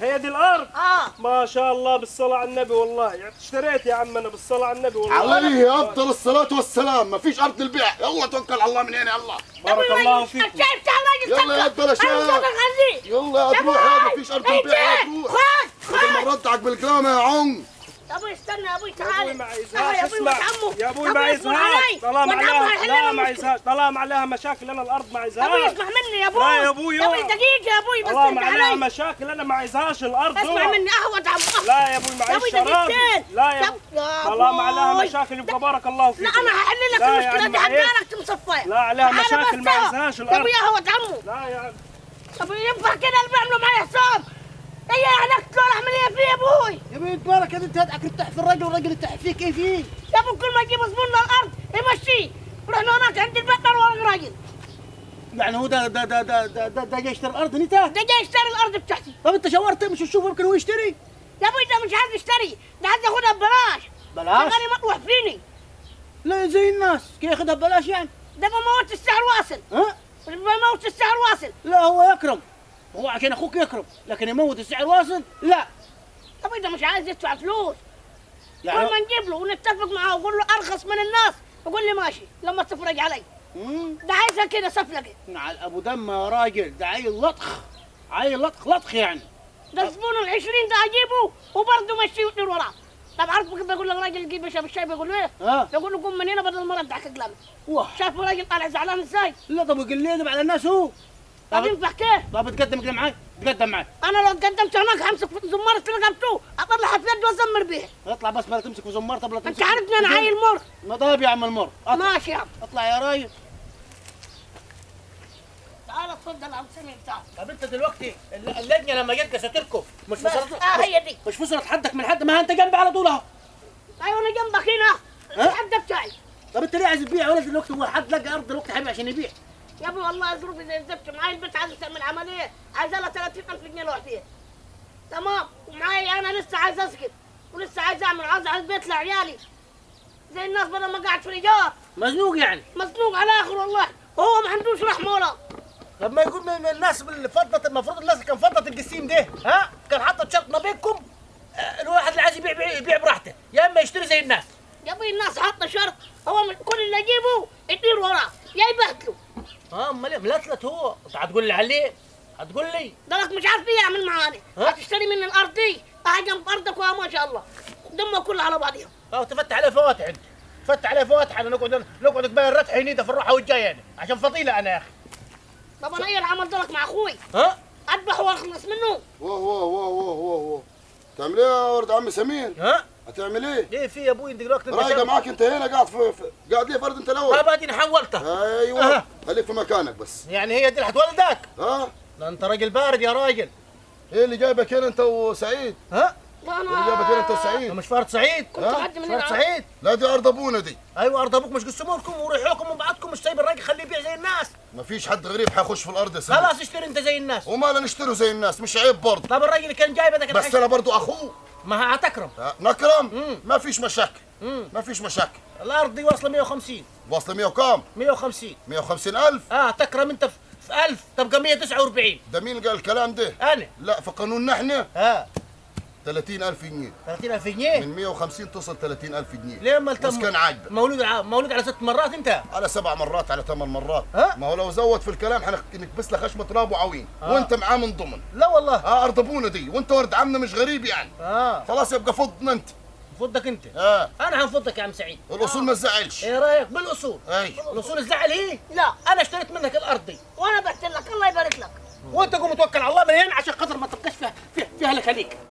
هي دي الارض؟ ما شاء الله، بالصلاة على النبي. والله اشتريت يا عم انا بالصلاة على النبي والله. عليه افضل الصلاة والسلام. ما فيش ارض البيع. يلا توكل على الله. من هنا يلا. بارك الله فيك. يلا يا ابطال الشباب. يلا يا تروح. هذا فيش ارض البيع. يا تروح. بدل ما ردعك بالكلام يا عم. يا ابوي استنى يا ابوي تعال. يا ابوي ما عايزهاش. اسمع يا ابوي ما عايزهاش. طالما عليها لا ما عايزهاش. طالما عليها مشاكل انا الارض ما عايزهاش. يا ابوي اسمع مني يا ابوي. لا يا ابوي. يا ابوي دقيقة يا ابوي بس. طالما عليها مشاكل انا ما عايزهاش الارض. اسمع مني اهوت عم. لا يا ابوي معيش شراب. لا يا طالما عليها مشاكل يبقى بارك الله فيك. لا انا هحل لك المشكلة دي. هديلك مصفية. لا عليها مشاكل ما عايزهاش الارض. يا ابوي اهوت عمو. لا يا ابوي ينفع كده اللي بيعملوا معايا حساب؟ هي يعني اقتل اعمل ايه فيه يا ابوي؟ يا ابوي تبارك انت هدعك تفتح في الراجل والراجل يفتح فيك. كيف ايه؟ يا ابوي كل ما يجيب زبون للارض يمشيه. رحنا هناك عند البيت ورا راجل. يعني هو ده جاي يشتري الارض انت؟ ده جاي يشتري الارض بتاعتي. طب انت شاورت مش تشوف يمكن هو يشتري؟ يا ابوي ده مش عايز يشتري، ده عايز ياخدها ببلاش. بلاش؟ شغالي مطوح فيني. لا زي الناس كيف ياخدها ببلاش يعني؟ ده بموت السعر واصل. ها؟ بموت السعر واصل. لا هو يكرم. هو عشان اخوك يكرم، لكن يموت السعر واصل؟ لا. يا ابوي ده مش عايز يدفع فلوس. يعني كل ما نجيب له ونتفق معاه ونقول له ارخص من الناس يقول لي ماشي لما تفرج علي. ده عايزها كده سفلقه. على ابو دم يا راجل. ده عيل لطخ. عيل لطخ يعني. ده زبون ال20 ده اجيبه وبرضه مشي ويطير وراه. طب عارف كيف بقول لك راجل يجيب يشرب الشاي بيقول ايه؟ بيقول له قوم من هنا بدل ما ردعك كلامك. شايف راجل طالع زعلان ازاي؟ لا طب يقول لي يقلب على الناس هو. طب ينفع كيف؟ طب تقدم كده معاي؟ تقدم معاي. انا لو قدمت هناك همسك في زمارة رقبته اطلعها في يدي وازمر بيها. اطلع بس بلا تمسك في زمار. طب لا تمسك. انت عارفني انا عيل مر. ما طيب يا عم المر. ماشي يا عم. اطلع يا راجل. تعال اتفضل عم سمير تعال. طب انت دلوقتي اللجنه لما جت كسرتكم مش فصلت؟ هي دي. مش فصلت حدك من حد. ما انت جنبي على طول اهو. ايوه انا جنبك هنا. الحد بتاعي. طب انت ليه عايز تبيع ولا دلوقتي؟ هو حد لقى ارض دلوقتي حبيبي عشان يبيع؟ يا ابوي والله ظروفي زي الزفت. معايا البنت عايزه تعمل عمليه عايزه لها 30,000 جنيه لوحديها. تمام. ومعايا انا لسه عايز اسكت ولسه عايز اعمل عايز بيت لعيالي زي الناس بدل ما قاعد في الايجار. مزنوق يعني؟ مزنوق على اخر والله. وهو ما عندوش رحمه ولا. طب ما يقول من الناس اللي فضت. المفروض الناس اللي كان فضت القسيم ده كان حاطط شرط ما بينكم. الواحد اللي عايز يبيع براحته يا اما يشتري زي الناس. يا ابوي الناس حاطه شرط. هو كل اللي اجيبه يطير وراه يا يبهدله. امال ايه ملتلت هو؟ انت هتقول لي عليه؟ هتقول لي؟ ده لك مش عارف ايه يعمل معاني. هتشتري من الارض دي جنب ارضك وما شاء الله دمها كلها على بعضها. تفتح عليه فواتح انت. تفتح عليه فواتح. انا نقعد قبال الرتح ينيده في الروحه والجايه يعني عشان فضيله انا يا اخي. طب انا ايه اللي عملت لك مع اخوي؟ اذبح واخلص منه. واه تعمل ايه يا ولد عم سمير؟ هتعمل ايه؟ ليه في يا ابوي انت دلوقتي رايقه معاك انت هنا قاعد قاعد ليه فرد انت الاول؟ طب اديني حولتها. ايوه خليك في مكانك بس. يعني هي دي اللي هتولدك؟ لا انت راجل بارد يا راجل. ايه اللي جايبك هنا انت وسعيد؟ لا اللي جايبك هنا انت وسعيد؟ مش فرد سعيد؟ كنت حد من فرد سعيد؟ لا دي ارض ابونا دي. ايوه ارض ابوك. مش قسموا لكم وريحوكم من بعضكم. مش سايب الراجل خليه يبيع زي الناس. ما فيش حد غريب حيخش في الارض يا سيدي. خلاص اشتري انت زي الناس. وما نشتروا زي الناس مش عيب برضه. طب الراجل اللي كان جايبه ده كان بس انا برضه اخوه. ما هتكرم. نكرم. ما فيش مشاكل. ما فيش مشاكل. الارض دي واصله 150. واصله 100 وكام؟ 150. 150,000. تكرم انت في 1000 تبقى 149. ده مين قال الكلام ده؟ انا. لا في قانوننا احنا 30,000 جنيه. 30,000 جنيه؟ من 150 توصل 30,000 جنيه. ليه ما بس كان عاجبك. مولود على 6 مرات انت؟ على 7 مرات على 8 مرات. ما هو لو زود في الكلام حنكبس له خشمه تراب وعوين. وانت معاه من ضمن. لا والله. ارض ابونا دي وانت ولد عمنا مش غريب يعني. خلاص يبقى فضنا انت. فضك انت؟ انا هنفضك يا عم سعيد. الاصول ما تزعلش. ايه رايك بالاصول؟ الاصول تزعل ايه؟ لا انا اشتريت منك الارض دي وانا بعت لك الله يبارك لك. وانت قوم توكل على الله من هنا عشان خاطر ما تبقاش فيها لك عليك.